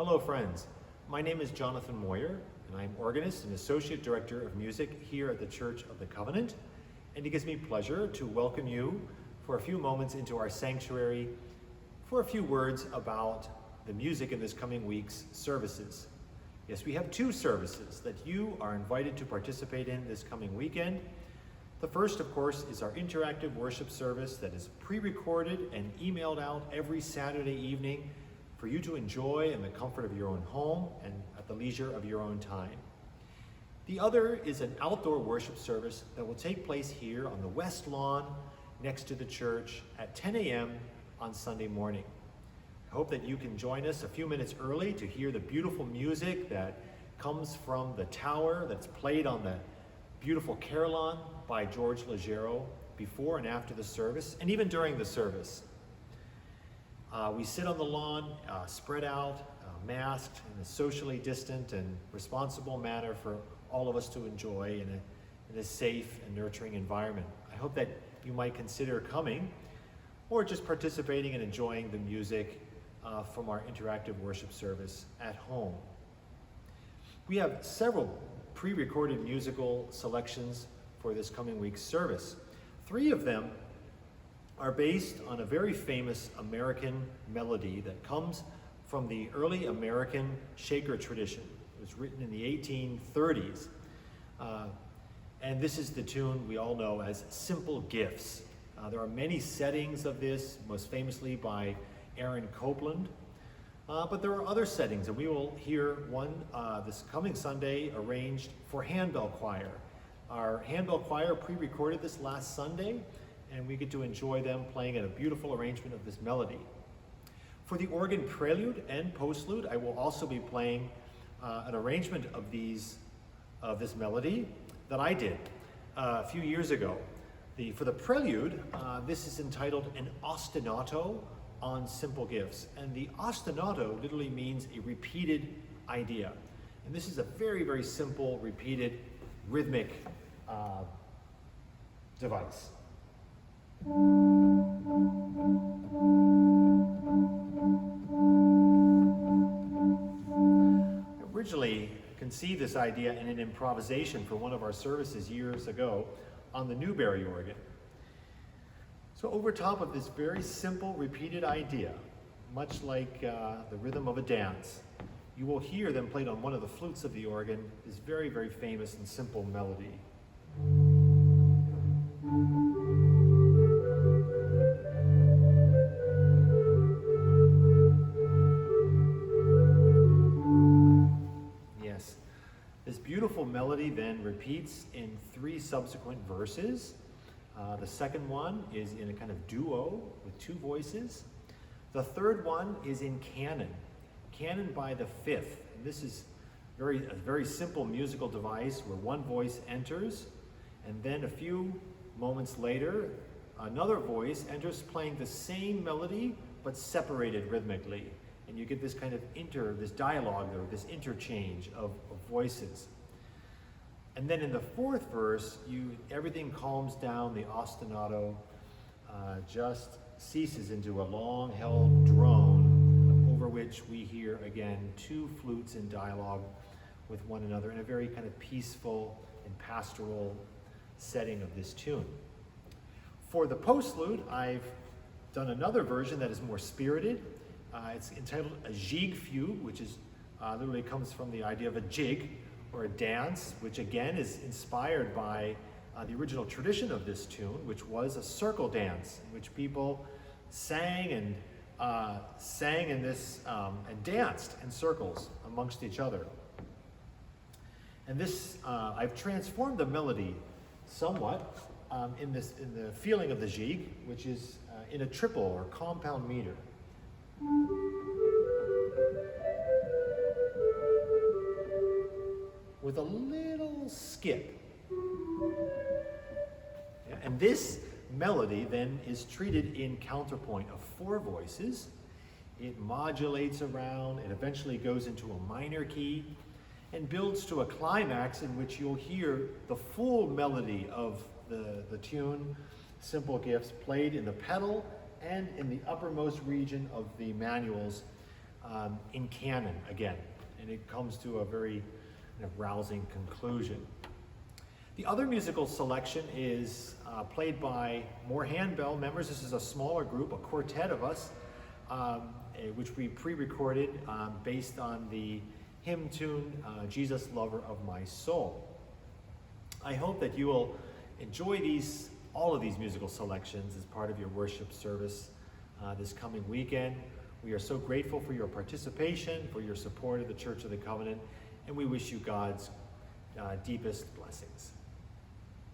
Hello friends, my name is Jonathan Moyer and I'm organist and Associate Director of Music here at the Church of the Covenant, and it gives me pleasure to welcome you for a few moments into our sanctuary for a few words about the music in this coming week's services. Yes, we have two services that you are invited to participate in this coming weekend. The first, of course, is our interactive worship service that is pre-recorded and emailed out every Saturday evening for you to enjoy in the comfort of your own home and at the leisure of your own time. The other is an outdoor worship service that will take place here on the West Lawn next to the church at 10 a.m. on Sunday morning. I hope that you can join us a few minutes early to hear the beautiful music that comes from the tower that's played on the beautiful carillon by George Legero before and after the service, and even during the service. We sit on the lawn, spread out, masked in a socially distant and responsible manner for all of us to enjoy in a safe and nurturing environment. I hope that you might consider coming or just participating and enjoying the music from our interactive worship service at home. We have several pre-recorded musical selections for this coming week's service. 3 of them are based on a very famous American melody that comes from the early American Shaker tradition. It was written in the 1830s. And this is the tune we all know as Simple Gifts. There are many settings of this, most famously by Aaron Copland. But there are other settings, and we will hear one this coming Sunday arranged for handbell choir. Our handbell choir pre-recorded this last Sunday, and we get to enjoy them playing in a beautiful arrangement of this melody. For the organ prelude and postlude, I will also be playing an arrangement of this melody that I did a few years ago. For the prelude, this is entitled An Ostinato on Simple Gifts. And the ostinato literally means a repeated idea. And this is a very, very simple, repeated, rhythmic device. I originally conceived this idea in an improvisation for one of our services years ago on the Newberry organ. So over top of this very simple repeated idea, much like the rhythm of a dance, you will hear them played on one of the flutes of the organ, this very, very famous and simple melody. Yes, this beautiful melody then repeats in 3 subsequent verses. The second one is in a kind of duo with 2 voices. The third one is in canon by the 5th. And this is a very simple musical device where one voice enters, and then a few moments later, another voice enters playing the same melody, but separated rhythmically. And you get this kind of this dialogue, or this interchange of voices. And then in the 4th verse, everything calms down. The ostinato just ceases into a long-held drone, over which we hear again 2 flutes in dialogue with one another in a very kind of peaceful and pastoral setting of this tune. For the postlude, I've done another version that is more spirited. It's entitled a jig fugue, which is literally comes from the idea of a jig, or a dance, which again is inspired by the original tradition of this tune, which was a circle dance, in which people sang in this and danced in circles amongst each other. And this, I've transformed the melody somewhat in the feeling of the jig, which is in a triple or compound meter. With a little skip. Yeah, and this melody then is treated in counterpoint of 4 voices. It modulates around, it eventually goes into a minor key, and builds to a climax in which you'll hear the full melody of the tune, Simple Gifts, played in the pedal and in the uppermost region of the manuals in canon again, and it comes to a very rousing conclusion. The other musical selection is played by more handbell members. This is a smaller group, a quartet of us, which we pre-recorded based on the hymn tune, Jesus Lover of My Soul. I hope that you will enjoy all of these musical selections as part of your worship service this coming weekend. We are so grateful for your participation, for your support of the Church of the Covenant, and we wish you God's deepest blessings.